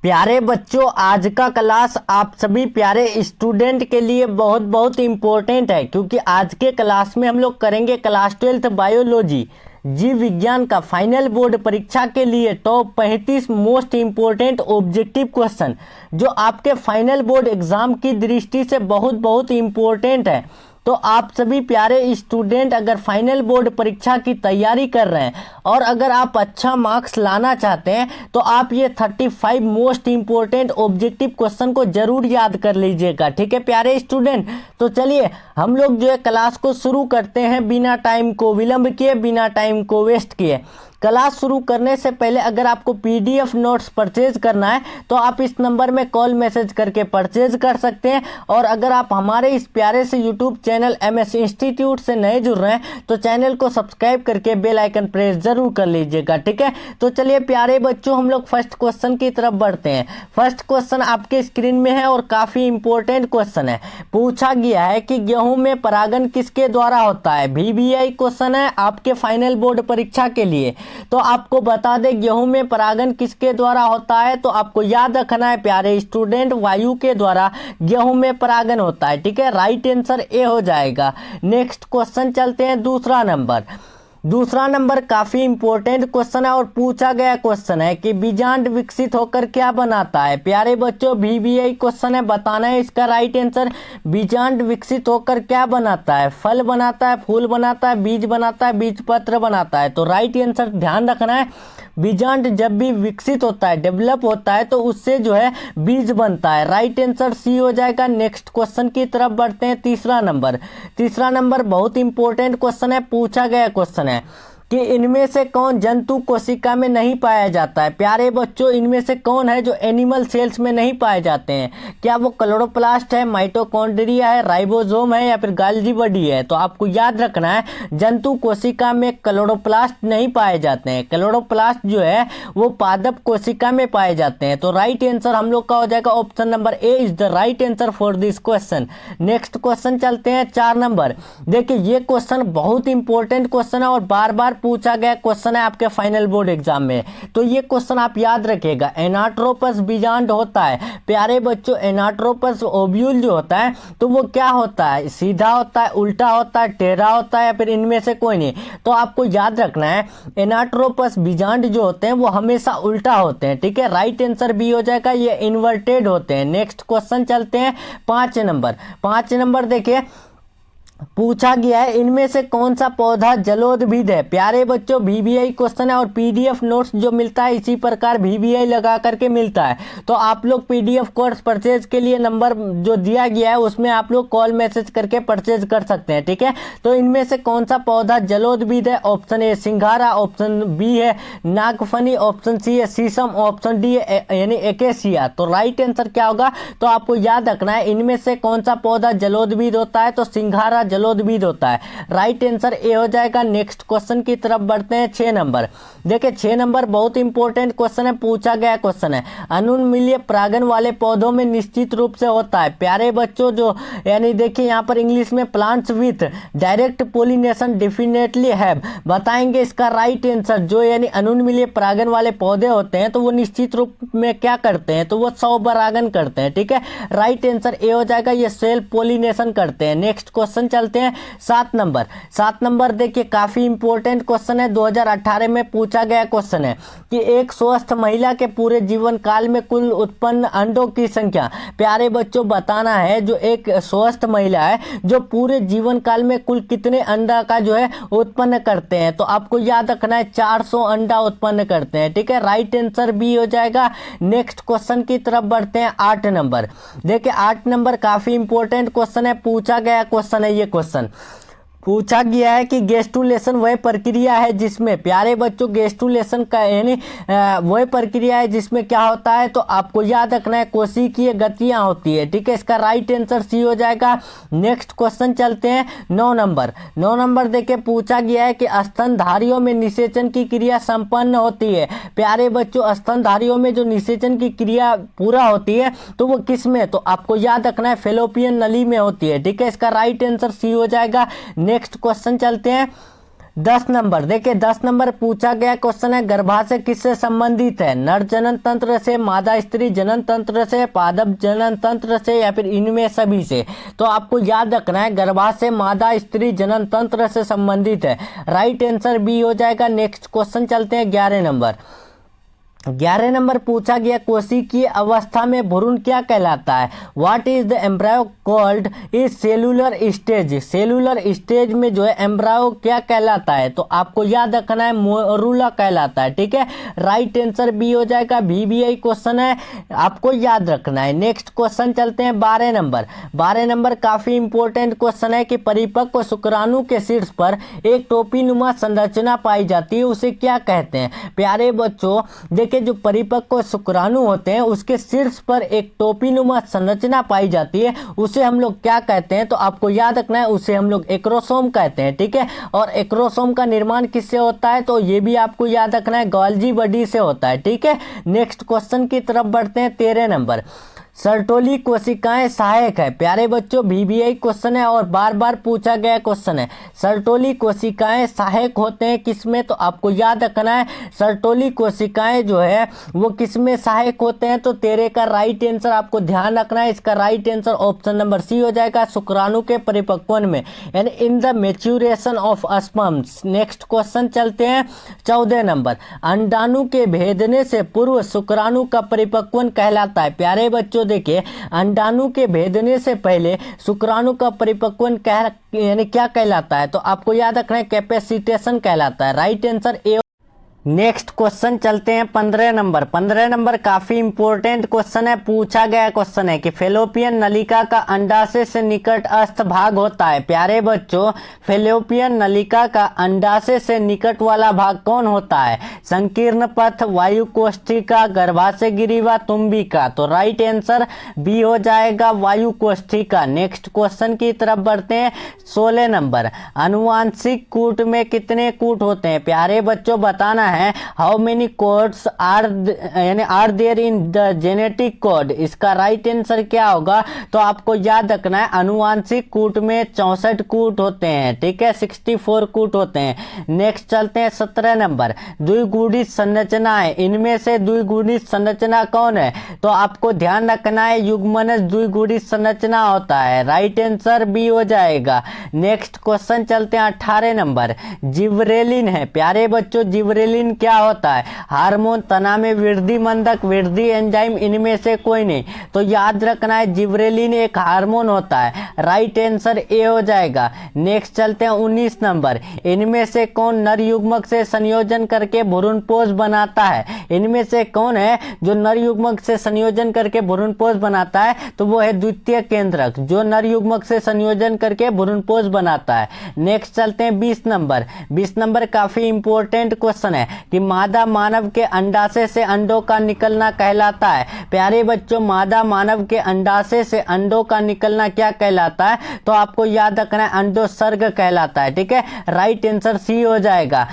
प्यारे बच्चों, आज का क्लास आप सभी प्यारे स्टूडेंट के लिए बहुत बहुत इम्पोर्टेंट है, क्योंकि आज के क्लास में हम लोग करेंगे क्लास 12 बायोलॉजी जीव विज्ञान का फाइनल बोर्ड परीक्षा के लिए top 35 most important objective question, जो आपके फाइनल बोर्ड एग्जाम की दृष्टि से बहुत बहुत इम्पोर्टेंट है। तो आप सभी प्यारे स्टूडेंट अगर फाइनल बोर्ड परीक्षा की तैयारी कर रहे हैं और अगर आप अच्छा मार्क्स लाना चाहते हैं तो आप ये 35 मोस्ट इम्पोर्टेंट ऑब्जेक्टिव क्वेश्चन को जरूर याद कर लीजिएगा। ठीक है प्यारे स्टूडेंट, तो चलिए हम लोग जो है क्लास को शुरू करते हैं बिना टाइम को विलंब किए, बिना टाइम को वेस्ट किए। क्लास शुरू करने से पहले अगर आपको पीडीएफ नोट्स परचेज करना है तो आप इस नंबर में कॉल मैसेज करके परचेज कर सकते हैं। और अगर आप हमारे इस प्यारे से यूट्यूब चैनल एमएस इंस्टीट्यूट से नए जुड़ रहे हैं तो चैनल को सब्सक्राइब करके बेल आइकन प्रेस जरूर कर लीजिएगा। ठीक है, तो चलिए प्यारे बच्चों हम लोग फर्स्ट क्वेश्चन की तरफ बढ़ते हैं। फर्स्ट क्वेश्चन आपके स्क्रीन में है और काफी इंपॉर्टेंट क्वेश्चन है। पूछा गया है कि गेहूं में परागन किसके द्वारा होता है। VBI क्वेश्चन है आपके फाइनल बोर्ड परीक्षा के लिए। तो आपको बता दें गेहूं में परागन किसके द्वारा होता है, तो आपको याद रखना है प्यारे स्टूडेंट, वायु के द्वारा गेहूं में परागन होता है। ठीक है, राइट आंसर ए हो जाएगा। नेक्स्ट क्वेश्चन चलते हैं दूसरा नंबर काफी इंपॉर्टेंट क्वेश्चन है और पूछा गया क्वेश्चन है कि बीजांड विकसित होकर क्या बनाता है। प्यारे बच्चों VBI क्वेश्चन है, बताना है इसका राइट आंसर। बीजांड विकसित होकर क्या बनाता है, फल बनाता है, फूल बनाता है, बीज बनाता है, बीज पत्र बनाता है। तो राइट आंसर ध्यान रखना है, बीजांड जब भी विकसित होता है, डेवलप होता है, तो उससे जो है बीज बनता है। राइट आंसर सी हो जाएगा। नेक्स्ट क्वेश्चन की तरफ बढ़ते हैं। तीसरा नंबर बहुत इंपॉर्टेंट क्वेश्चन है, पूछा गया क्वेश्चन है कि इनमें से कौन जंतु कोशिका में नहीं पाया जाता है। प्यारे बच्चों, इनमें से कौन है जो एनिमल सेल्स में नहीं पाए जाते हैं। क्या वो क्लोरोप्लास्ट है, माइटोकॉन्ड्रिया है, राइबोसोम है या फिर गोल्गी बॉडी है। तो आपको याद रखना है जंतु कोशिका में क्लोरोप्लास्ट नहीं पाए जाते हैं। क्लोरोप्लास्ट जो है वो पादप कोशिका में पाए जाते हैं। तो राइट आंसर हम लोग का हो जाएगा option number A is the right answer for this question. Next question चलते हैं 4 नंबर। देखिए ये क्वेश्चन बहुत इंपॉर्टेंट क्वेश्चन है और बार बार पूछा गया क्वेश्चन है आपके फाइनल बोर्ड एग्जाम में। तो ये क्वेश्चन आप याद रखिएगा। एनाट्रोपस बीजांड होता है। प्यारे बच्चों, एनाट्रोपस ओव्यूल जो होता है तो वो क्या होता है, सीधा होता है, उल्टा होता है, टेढ़ा होता है या फिर इनमें से कोई नहीं। तो आपको याद रखना है एनाट्रोपस बीजांड जो होते हैं वो हमेशा उल्टा होते हैं। ठीक है, राइट आंसर बी हो जाएगा, ये इन्वर्टेड होते हैं। नेक्स्ट क्वेश्चन चलते हैं 5 नंबर। देखिए पूछा गया है इनमें से कौन सा पौधा जलोदभिद है। प्यारे बच्चों VBI क्वेश्चन है और PDF नोट्स जो मिलता है इसी प्रकार VBI लगा करके मिलता है। तो आप लोग PDF कोर्स परचेज के लिए नंबर जो दिया गया है उसमें आप लोग कॉल मैसेज करके परचेज कर सकते हैं। ठीक है, तो इनमें से कौन सा पौधा जलोदभिद है। ऑप्शन ए सिंघारा, ऑप्शन बी है नागफनी, ऑप्शन सी है शीशम, ऑप्शन डी है यानी एकेसिया। तो राइट आंसर क्या होगा, तो आपको याद रखना है इनमें से कौन सा पौधा जलोदभिद होता है। तो सिंघारा जलोदभिद होता है। राइट आंसर ए हो जाएगा। नेक्स्ट क्वेश्चन की तरफ बढ़ते हैं 6 नंबर। देखिए 6 नंबर बहुत इंपॉर्टेंट क्वेश्चन है, पूछा गया क्वेश्चन है अनुन्मीलिय परागन वाले पौधों में निश्चित रूप से होता है। प्यारे बच्चों जो यानी देखिए यहाँ पर इंग्लिश में plants with direct pollination definitely have, बताएंगे इसका राइट आंसर। जो यानी अनुन्मीलिय परागन वाले पौधे होते हैं तो वो निश्चित रूप में क्या करते हैं, तो वो स्वपरागन करते हैं। ठीक है, राइट आंसर ए हो जाएगा, ये सेल्फ पोलिनेशन करते हैं। नेक्स्ट क्वेश्चन चलते हैं 7 नंबर। देखिए काफी इंपॉर्टेंट क्वेश्चन है, 2018 में पूछा गया क्वेश्चन है कि एक स्वस्थ महिला के पूरे जीवन काल में कुल उत्पन्न अंडों की संख्या। प्यारे बच्चों बताना है जो एक स्वस्थ महिला है जो पूरे जीवन काल में कुल कितने अंडा का जो है उत्पन्न करते हैं। तो आपको याद रखना है 400 अंडा उत्पन्न करते हैं। ठीक है, राइट आंसर बी हो जाएगा। नेक्स्ट क्वेश्चन की तरफ बढ़ते हैं 8 नंबर। देखिए 8 नंबर काफी इंपॉर्टेंट क्वेश्चन है, पूछा गया क्वेश्चन है। ये क्वेश्चन पूछा गया है कि गैस्ट्रुलेशन वह प्रक्रिया है जिसमें, प्यारे बच्चों गैस्ट्रुलेशन का यानी वह प्रक्रिया है जिसमें क्या होता है, तो आपको याद रखना है कोशिकीय गतियां होती है। ठीक है, इसका राइट आंसर सी हो जाएगा। नेक्स्ट क्वेश्चन चलते हैं 9 नंबर। देखिए पूछा गया है कि स्तनधारियों में निषेचन की क्रिया संपन्न होती है। प्यारे बच्चों स्तनधारियों में जो निषेचन की क्रिया पूरा होती है तो वो किस में, तो आपको याद रखना है फेलोपियन नली में होती है। ठीक है, इसका राइट आंसर सी हो जाएगा। नेक्स्ट क्वेश्चन चलते हैं 10 नंबर देखिए, 10 नंबर पूछा गया क्वेश्चन है, गर्भाशय किससे संबंधित है? नर जनन तंत्र से, मादा स्त्री जनन तंत्र से, पादप जनन तंत्र से, या फिर इनमें सभी से? तो आपको याद रखना है गर्भाशय मादा स्त्री जनन तंत्र से संबंधित है। राइट आंसर बी हो जाएगा। नेक्स्ट क्वेश्चन चलते हैं 11 नंबर। 11 नंबर पूछा गया, कोशिकीय अवस्था में भ्रूण क्या कहलाता है? What is the embryo called is cellular stage? Cellular stage में जो है एम्ब्रायो क्या कहलाता है? तो आपको याद रखना है मोरूला कहलाता है। ठीक है, राइट आंसर बी हो जाएगा। VBI क्वेश्चन है, आपको याद रखना है। नेक्स्ट क्वेश्चन चलते हैं 12 नंबर। 12 नंबर काफी इंपॉर्टेंट क्वेश्चन है कि परिपक्व शुक्राणु के शीर्ष पर एक टोपी नुमा संरचना पाई जाती है, उसे क्या कहते हैं? प्यारे बच्चों देखिए, जो परिपक्व शुक्राणु होते हैं उसके शीर्ष पर एक टोपीनुमा संरचना पाई जाती है, उसे हम लोग क्या कहते हैं? तो आपको याद रखना है, उसे हम लोग एक्रोसोम कहते हैं। ठीक है, और एक्रोसोम का निर्माण किससे होता है? तो ये भी आपको याद रखना है, गोल्जी बॉडी से होता है। ठीक है, नेक्स्ट क्वेश्चन की तरफ बढ़ते हैं। 13 नंबर, सर्टोली कोशिकाएं सहायक है। प्यारे बच्चों VBI क्वेश्चन है और बार बार पूछा गया क्वेश्चन है। सर्टोली कोशिकाएं सहायक होते हैं किसमें? तो आपको याद रखना है, सर्टोली कोशिकाएं जो है वो किसमें सहायक होते हैं? तो 13 का राइट आंसर आपको ध्यान रखना है, इसका right answer option number C हो जाएगा, शुक्राणु के परिपक्वन में, यानी in the maturation of sperms. Next question चलते हैं 14 नंबर। अंडाणु के भेदने से पूर्व शुक्राणु का परिपक्वन कहलाता है। प्यारे बच्चों देखिए, अंडाणु के भेदने से पहले शुक्राणु का परिपक्वन यानी क्या कहलाता है? तो आपको याद रखना है, कैपेसिटेशन कहलाता है। Right answer A. Next question चलते हैं 15 नंबर। 15 नंबर काफी इंपॉर्टेंट क्वेश्चन है, पूछा गया क्वेश्चन है कि फेलोपियन नलिका का अंडाशय से निकटस्थ भाग होता है। प्यारे बच्चों, फेलोपियन नलिका का अंडाशय से निकट वाला भाग कौन होता है? संकीर्ण पथ, वायु कोष्ठिका, गर्भाशय गिरिवा, तुम्बिका। तो राइट आंसर बी हो जाएगा, वायु कोष्ठिका। नेक्स्ट क्वेश्चन की तरफ बढ़ते हैं 16 नंबर। अनुवांशिक कूट में कितने कूट होते हैं? प्यारे बच्चों बताना है, how many codes are there in the genetic code. इसका राइट आंसर क्या होगा? तो आपको याद रखना है, अनुवांशिक कूट में 64 कूट होते हैं। ठीक है, 64 कूट होते हैं। नेक्स्ट चलते हैं 17 नंबर। द्विगुणित संरचनाएं, इनमें से द्विगुणित संरचना कौन है? तो आपको ध्यान रखना है, युग्मनज द्विगुणित संरचना होता है। राइट आंसर बी हो जाएगा। नेक्स्ट क्वेश्चन चलते हैं 18 नंबर। जिब्रेलिन है। प्यारे बच्चों, जिब्रेलिन क्या होता है? हार्मोन, तना में वृद्धि मंदक, वृद्धि एंजाइम, इनमें से कोई नहीं। तो याद रखना है, जिब्रेलिन एक हार्मोन होता है। राइट आंसर ए हो जाएगा। नेक्स्ट चलते हैं 19 नंबर। इनमें से कौन नर युग्मक से संयोजन करके भ्रूणपोष बनाता है? इनमें से कौन है जो नर युग्मक से संयोजन करके भ्रूणपोष बनाता है? तो वो है द्वितीय केंद्रक, जो नर युग्मक से संयोजन करके भ्रूणपोष बनाता है। नेक्स्ट चलते हैं 20 नंबर। 20 नंबर काफी इंपॉर्टेंट क्वेश्चन है कि मादा मानव के अंडाशय से अंडों का निकलना कहलाता है। प्यारे बच्चों, मादा मानव के अंडाशय से अंडों का निकलना क्या कहलाता है? तो आपको याद रखना है, अंडोत्सर्ग कहलाता है। ठीक है, राइट आंसर सी हो जाएगा।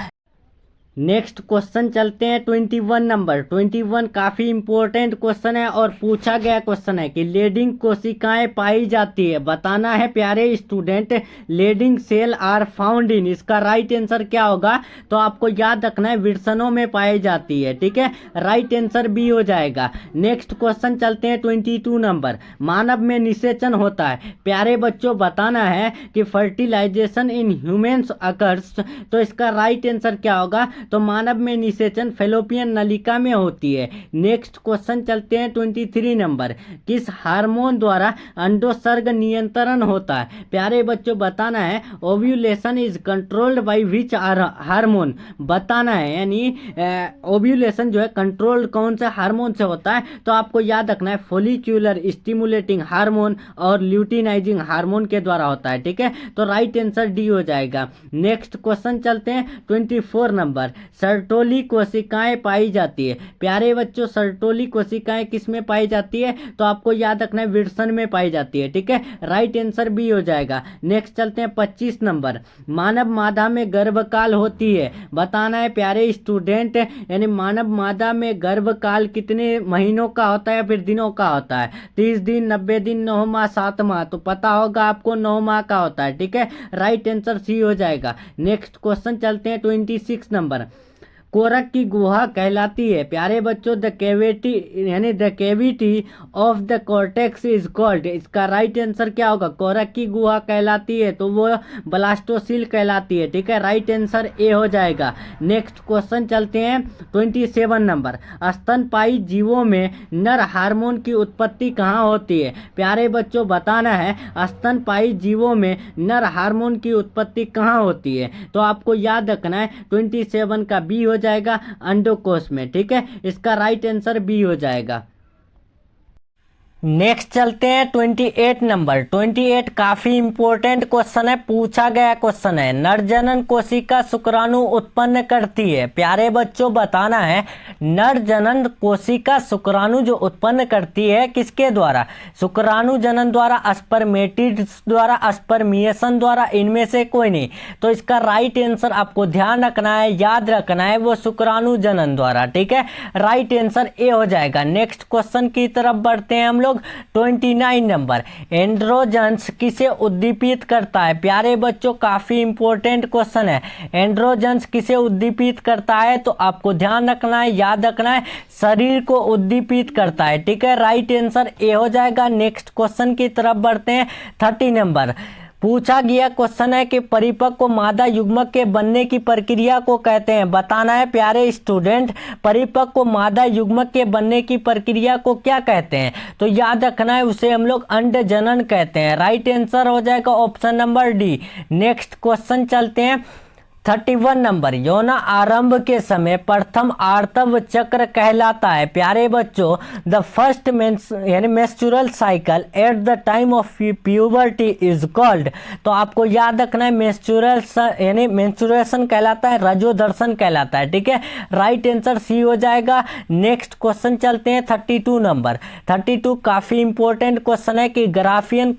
नेक्स्ट क्वेश्चन चलते हैं 21 नंबर। 21 काफी इंपॉर्टेंट क्वेश्चन है और पूछा गया क्वेश्चन है कि लेडिंग कोशिकाएं पाई जाती है। बताना है प्यारे student, leydig cell are found in. इसका राइट आंसर क्या होगा? तो आपको याद रखना है, वृषणों में पाई जाती है। ठीक है, राइट आंसर बी हो जाएगा। नेक्स्ट क्वेश्चन चलते हैं 22 नंबर। मानव में निषेचन होता है। प्यारे बच्चों बताना है कि फर्टिलाइजेशन इन ह्यूमन्स अकर्स। तो इसका राइट आंसर क्या होगा? तो मानव में निषेचन फेलोपियन नलिका में होती है। नेक्स्ट क्वेश्चन चलते हैं 23 नंबर। किस हार्मोन द्वारा अंडोत्सर्ग नियंत्रण होता है? प्यारे बच्चों बताना है, ovulation is controlled by which hormone. बताना है, यानी ओव्यूलेशन जो है कंट्रोल्ड कौन से हार्मोन से होता है? तो आपको याद रखना है, फोलिक्यूलर स्टिमुलेटिंग हार्मोन और ल्यूटिनाइजिंग हार्मोन के द्वारा होता है। ठीक है, तो राइट आंसर डी हो जाएगा। नेक्स्ट क्वेश्चन चलते हैं 24 नंबर। सर्टोली कोशिकाएं पाई जाती है। प्यारे बच्चों, सर्टोली कोशिकाएं किस में पाई जाती है? तो आपको याद रखना है विल्सन में पाई जाती है। ठीक है, राइट आंसर बी हो जाएगा। नेक्स्ट चलते हैं 25 नंबर। मानव मादा में गर्भकाल होती है, बताना है प्यारे स्टूडेंट। यानी मानव मादा में गर्भकाल कितने महीनों का होता है या फिर दिनों का होता है? 30 दिन, 90 दिन, 9 माह, 7 माह। तो पता होगा आपको 9 माह का होता है। ठीक है, राइट आंसर सी हो जाएगा। नेक्स्ट क्वेश्चन चलते हैं 26 नंबर। कोरक की गुहा कहलाती है, प्यारे बच्चों, द कैविटी यानी the cavity of the cortex is called. इसका राइट आंसर क्या होगा? कोरक की गुहा कहलाती है तो वो ब्लास्टोसील कहलाती है। ठीक है, राइट आंसर ए हो जाएगा। नेक्स्ट क्वेश्चन चलते हैं 27 नंबर। स्तनपायी जीवों में नर हार्मोन की उत्पत्ति कहाँ होती है? प्यारे बच्चों, बताना है स्तनपायी जीवों में नर हार्मोन की उत्पत्ति कहाँ होती है? तो आपको याद रखना है 27 का बी हो जाएगा, अंडोकोश में। ठीक है, इसका राइट आंसर बी हो जाएगा। नेक्स्ट चलते हैं 28 नंबर। 28 काफी इंपॉर्टेंट क्वेश्चन है, पूछा गया क्वेश्चन है। नरजनन कोशिका शुक्राणु उत्पन्न करती है। प्यारे बच्चों, बताना है नरजनन कोशिका शुक्राणु जो उत्पन्न करती है किसके द्वारा? शुक्राणु जनन द्वारा, स्पर्मेटिड्स द्वारा, स्पर्मिएशन द्वारा, इनमें से कोई नहीं। तो इसका राइट आंसर आपको ध्यान रखना है, याद रखना है, वो शुक्राणु जनन द्वारा। ठीक है, राइट आंसर ए हो जाएगा। नेक्स्ट क्वेश्चन की तरफ बढ़ते हैं हम लोग। 29 नंबर। एंड्रोजन्स किसे उद्दीपित करता है? प्यारे बच्चों, काफी इंपॉर्टेंट क्वेश्चन है। एंड्रोजन्स किसे उद्दीपित करता है? तो आपको ध्यान रखना है, याद रखना है, शरीर को उद्दीपित करता है। ठीक है, राइट आंसर ए हो जाएगा। नेक्स्ट क्वेश्चन की तरफ बढ़ते हैं 30 नंबर। पूछा गया क्वेश्चन है कि परिपक्व मादा युग्मक के बनने की प्रक्रिया को कहते हैं। बताना है प्यारे स्टूडेंट, परिपक्व मादा युग्मक के बनने की प्रक्रिया को क्या कहते हैं? तो याद रखना है, उसे हम लोग अंडजनन कहते हैं। राइट आंसर हो जाएगा option number D. Next question चलते हैं 31 नंबर। यौन आरंभ के समय प्रथम आर्तव चक्र कहलाता है। प्यारे बच्चों, द फर्स्ट यानी menstrual cycle at the time of puberty is called. तो आपको याद रखना है मेंस्ट्रुअल यानी मेंस्ट्रुएशन कहलाता है, रजोदर्शन कहलाता है। ठीक है, राइट आंसर सी हो जाएगा। नेक्स्ट क्वेश्चन चलते हैं 32 नंबर। 32 काफी इंपॉर्टेंट क्वेश्चन है कि ग्राफियन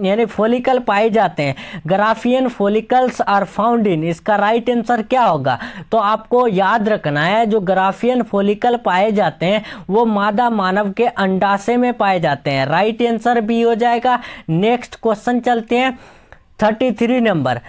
यानी फॉलिकल पाए जाते हैं। Graafian follicles are found in, इसका राइट आंसर क्या होगा? तो आपको याद रखना है जो ग्राफियन फॉलिकल पाए जाते हैं वो मादा मानव के अंडाशय में पाए जाते हैं। राइट आंसर बी हो जाएगा। नेक्स्ट क्वेश्चन चलते हैं 33 नंबर।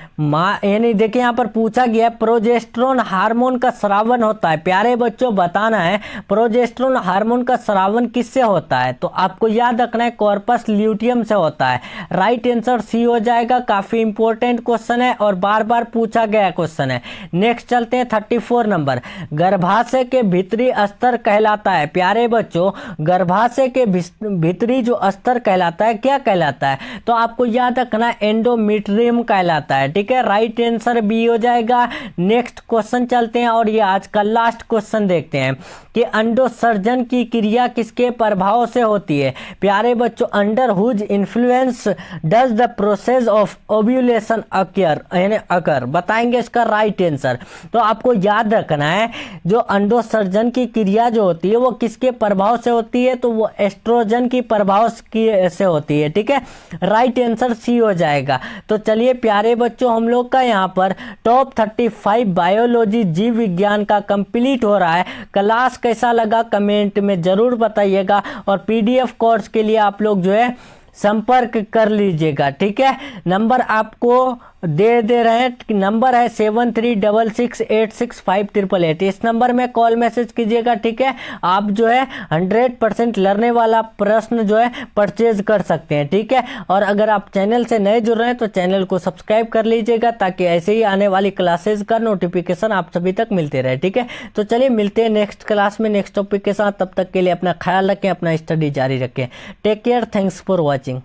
यानी देखिए यहाँ पर पूछा गया प्रोजेस्टेरोन हार्मोन का स्रावन होता है। प्यारे बच्चों, बताना है प्रोजेस्टेरोन हार्मोन का स्रावन किससे होता है? तो आपको याद रखना है कॉर्पस ल्यूटियम से होता है। राइट आंसर सी हो जाएगा। काफी इंपॉर्टेंट क्वेश्चन है और बार बार पूछा गया क्वेश्चन है। नेक्स्ट चलते हैं 34 नंबर। गर्भाशय के भीतरी स्तर कहलाता है। प्यारे बच्चों, गर्भाशय के भीतरी जो स्तर कहलाता है क्या कहलाता है? तो आपको याद रखना है एंडोमीट्रियम कहलाता है। ठीक है, राइट आंसर बी हो जाएगा। नेक्स्ट क्वेश्चन चलते हैं और ये आज का लास्ट क्वेश्चन देखते हैं कि अंडोसर्जन की क्रिया किसके प्रभाव से होती है? प्यारे बच्चों, under whose influence does the process of ovulation occur. बताएंगे इसका राइट आंसर। तो आपको याद रखना है जो अंडोसर्जन की क्रिया जो होती है वो किसके प्रभाव से होती है? तो वो एस्ट्रोजन की प्रभाव से होती है। ठीक है, राइट आंसर सी हो जाएगा। तो चलिए प्यारे बच्चों, हम लोग का यहाँ पर टॉप 35 बायोलॉजी जीव विज्ञान का कंप्लीट हो रहा है। क्लास कैसा लगा कमेंट में जरूर बताइएगा और पीडीएफ कोर्स के लिए आप लोग जो है संपर्क कर लीजिएगा। ठीक है, नंबर आपको दे रहे हैं, नंबर है 7366865888। इस नंबर में कॉल मैसेज कीजिएगा। ठीक है, आप जो है 100% लर्ने वाला प्रश्न जो है परचेज कर सकते हैं। ठीक है, और अगर आप चैनल से नए जुड़ रहे हैं तो चैनल को सब्सक्राइब कर लीजिएगा ताकि ऐसे ही आने वाली क्लासेज का नोटिफिकेशन आप सभी तक मिलते रहे। ठीक है, तो चलिए मिलते हैं नेक्स्ट क्लास में नेक्स्ट टॉपिक के साथ। तब तक के लिए अपना ख्याल रखें, अपना स्टडी जारी रखें। Take care, thanks for watching.